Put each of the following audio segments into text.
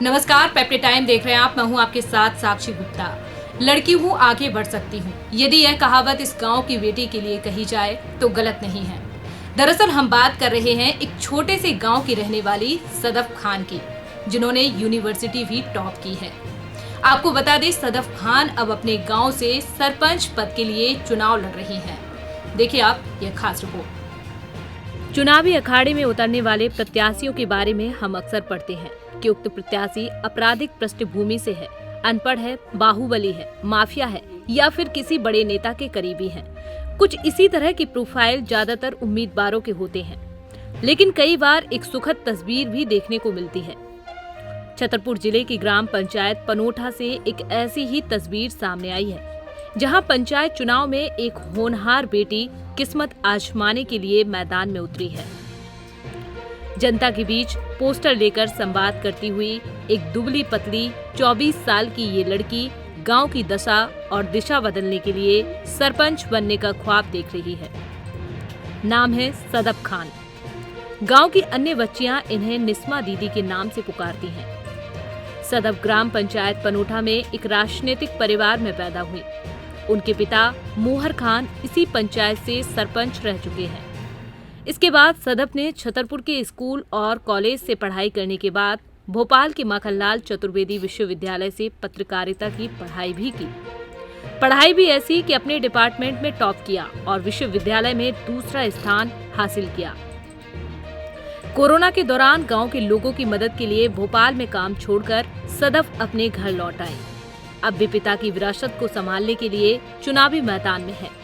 नमस्कार, पेप्टे टाइम देख रहे हैं आप। मैं हूं आपके साथ साक्षी गुप्ता। लड़की हूं, आगे बढ़ सकती हूं। यदि यह कहावत इस गांव की बेटी के लिए कही जाए तो गलत नहीं है। दरअसल हम बात कर रहे हैं एक छोटे से गांव की रहने वाली सदफ खान की, जिन्होंने यूनिवर्सिटी भी टॉप की है। आपको बता दें, सदफ खान अब अपने गांव से सरपंच पद के लिए चुनाव लड़ रही हैं। देखिए आप यह खास रिपोर्ट। चुनावी अखाड़े में उतरने वाले प्रत्याशियों के बारे में हम अक्सर पढ़ते हैं कि उक्त प्रत्याशी आपराधिक पृष्ठभूमि से है, अनपढ़ है, बाहुबली है, माफिया है या फिर किसी बड़े नेता के करीबी हैं। कुछ इसी तरह की प्रोफाइल ज्यादातर उम्मीदवारों के होते हैं, लेकिन कई बार एक सुखद तस्वीर भी देखने को मिलती है। छतरपुर जिले की ग्राम पंचायत पनोठा से एक ऐसी ही तस्वीर सामने आई है, जहां पंचायत चुनाव में एक होनहार बेटी किस्मत आजमाने के लिए मैदान में उतरी है। जनता के बीच पोस्टर लेकर संवाद करती हुई एक दुबली पतली 24 साल की ये लड़की गांव की दशा और दिशा बदलने के लिए सरपंच बनने का ख्वाब देख रही है। नाम है सदफ खान। गांव की अन्य बच्चियां इन्हें निस्मा दीदी के नाम से पुकारती हैं। सदफ ग्राम पंचायत पनोठा में एक राजनीतिक परिवार में पैदा हुई। उनके पिता मोहर खान इसी पंचायत से सरपंच रह चुके हैं। इसके बाद सदफ ने छतरपुर के स्कूल और कॉलेज से पढ़ाई करने के बाद भोपाल के माखनलाल चतुर्वेदी विश्वविद्यालय से पत्रकारिता की पढ़ाई भी की। पढ़ाई भी ऐसी कि अपने डिपार्टमेंट में टॉप किया और विश्वविद्यालय में दूसरा स्थान हासिल किया। कोरोना के दौरान गांव के लोगों की मदद के लिए भोपाल में काम छोड़कर सदफ अपने घर लौट आई। अब भी पिता की विरासत को संभालने के लिए चुनावी मैदान में है।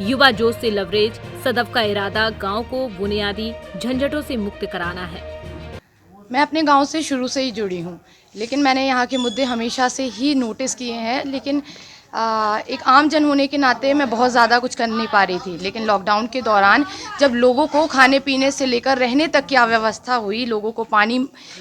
युवा जोश से लवरेज सदफ का इरादा गांव को बुनियादी झंझटों से मुक्त कराना है। मैं अपने गांव से शुरू से ही जुड़ी हूं, लेकिन मैंने यहाँ के मुद्दे हमेशा से ही नोटिस किए हैं। लेकिन एक आम जन होने के नाते मैं बहुत ज़्यादा कुछ कर नहीं पा रही थी। लेकिन लॉकडाउन के दौरान जब लोगों को खाने पीने से लेकर रहने तक की अव्यवस्था हुई, लोगों को पानी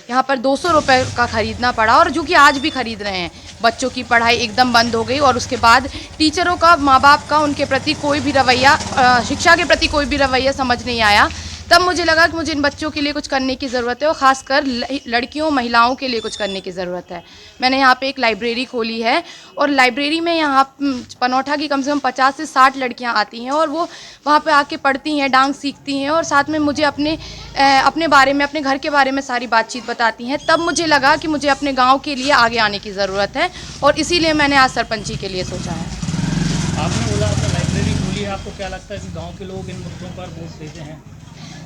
यहाँ पर 200 रुपये का ख़रीदना पड़ा, और जो कि आज भी ख़रीद रहे हैं। बच्चों की पढ़ाई एकदम बंद हो गई, और उसके बाद टीचरों का, माँ बाप का उनके प्रति कोई भी रवैया, शिक्षा के प्रति कोई भी रवैया समझ नहीं आया। तब मुझे लगा कि मुझे इन बच्चों के लिए कुछ करने की ज़रूरत है, और ख़ासकर लड़कियों, महिलाओं के लिए कुछ करने की ज़रूरत है। मैंने यहाँ पे एक लाइब्रेरी खोली है, और लाइब्रेरी में यहाँ पनोठा की कम से कम 50 से 60 लड़कियाँ आती हैं, और वो वहाँ पे आके पढ़ती हैं, डांस सीखती हैं, और साथ में मुझे अपने बारे में, अपने घर के बारे में सारी बातचीत बताती हैं। तब मुझे लगा कि मुझे अपने गाँव के लिए आगे आने की ज़रूरत है, और इसीलिए मैंने आज सरपंची के लिए सोचा है। आपने बोला आपने लाइब्रेरी खोली है, आपको क्या लगता है कि गांव के लोग इन मुद्दों पर वोट देते हैं?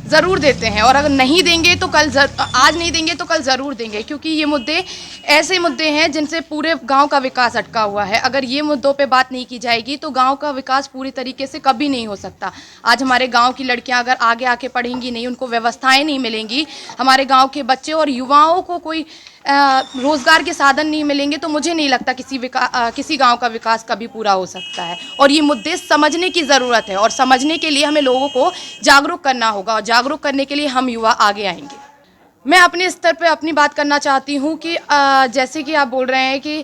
ज़रूर देते हैं, और अगर नहीं देंगे तो आज नहीं देंगे तो कल ज़रूर देंगे, क्योंकि ये मुद्दे ऐसे मुद्दे हैं जिनसे पूरे गांव का विकास अटका हुआ है। अगर ये मुद्दों पे बात नहीं की जाएगी तो गांव का विकास पूरी तरीके से कभी नहीं हो सकता। आज हमारे गांव की लड़कियां अगर आगे आके पढ़ेंगी नहीं, उनको व्यवस्थाएं नहीं मिलेंगी, हमारे गाँव के बच्चे और युवाओं को कोई रोजगार के साधन नहीं मिलेंगे, तो मुझे नहीं लगता किसी गांव का विकास कभी पूरा हो सकता है। और ये मुद्दे समझने की ज़रूरत है, और समझने के लिए हमें लोगों को जागरूक करना होगा, और जागरूक करने के लिए हम युवा आगे आएंगे। मैं अपने स्तर पे अपनी बात करना चाहती हूँ कि जैसे कि आप बोल रहे हैं कि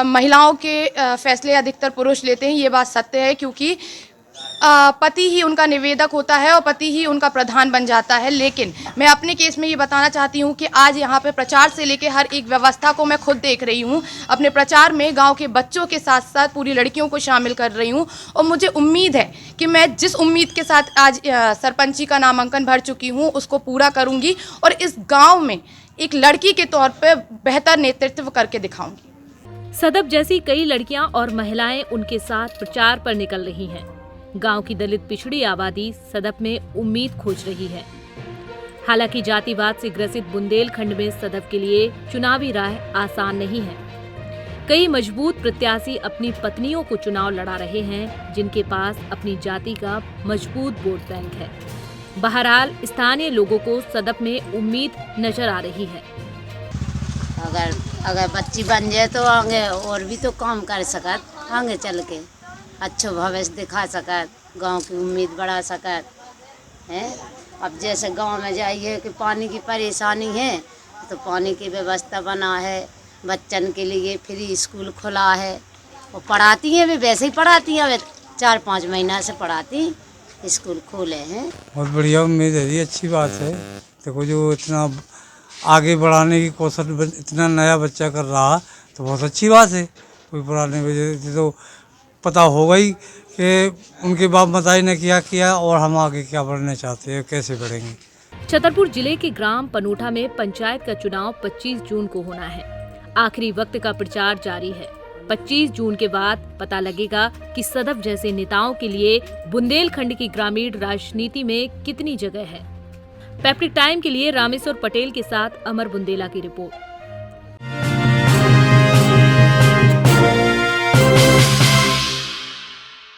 महिलाओं के फैसले अधिकतर पुरुष लेते हैं, ये बात सत्य है, क्योंकि पति ही उनका निवेदक होता है और पति ही उनका प्रधान बन जाता है। लेकिन मैं अपने केस में ये बताना चाहती हूँ कि आज यहाँ पे प्रचार से लेके हर एक व्यवस्था को मैं खुद देख रही हूँ। अपने प्रचार में गांव के बच्चों के साथ साथ पूरी लड़कियों को शामिल कर रही हूँ, और मुझे उम्मीद है कि मैं जिस उम्मीद के साथ आज सरपंची का नामांकन भर चुकी हूँ उसको पूरा करूँगी, और इस गाँव में एक लड़की के तौर पर बेहतर नेतृत्व करके दिखाऊँगी। सदफ जैसी कई लड़कियां और महिलाएं उनके साथ प्रचार पर निकल रही हैं। गांव की दलित पिछड़ी आबादी सदफ में उम्मीद खोज रही है। हालांकि जातिवाद से ग्रसित बुंदेलखंड में सदफ के लिए चुनावी राह आसान नहीं है। कई मजबूत प्रत्याशी अपनी पत्नियों को चुनाव लड़ा रहे हैं, जिनके पास अपनी जाति का मजबूत वोट बैंक है। बहरहाल स्थानीय लोगों को सदफ में उम्मीद नजर आ रही है। अगर बच्ची बन जाए तो आगे और भी तो काम कर सकत, आगे चल के अच्छो भविष्य दिखा सकत, गांव की उम्मीद बढ़ा सकत है। अब जैसे गांव में जाइए कि पानी की परेशानी है, तो पानी की व्यवस्था बना है, बच्चन के लिए फ्री स्कूल खुला है, और पढ़ाती हैं भी, वैसे ही पढ़ाती हैं, 4-5 महीना से पढ़ाती, स्कूल खोले हैं। बहुत बढ़िया उम्मीद है जी, अच्छी बात है। देखो जो इतना आगे बढ़ाने की कोशिश इतना नया बच्चा कर रहा तो बहुत अच्छी बात है। कोई पुराने वजह से तो पता होगा ही कि उनके बाप मताई ने क्या किया और हम आगे क्या बढ़ना चाहते हैं, कैसे बढ़ेंगे। छतरपुर जिले के ग्राम पनोठा में पंचायत का चुनाव 25 जून को होना है। आखिरी वक्त का प्रचार जारी है। 25 जून के बाद पता लगेगा कि सदफ जैसे नेताओं के लिए बुंदेलखंड की ग्रामीण राजनीति में कितनी जगह है। पैप्टिक टाइम के लिए रामेश्वर पटेल के साथ अमर बुंदेला की रिपोर्ट।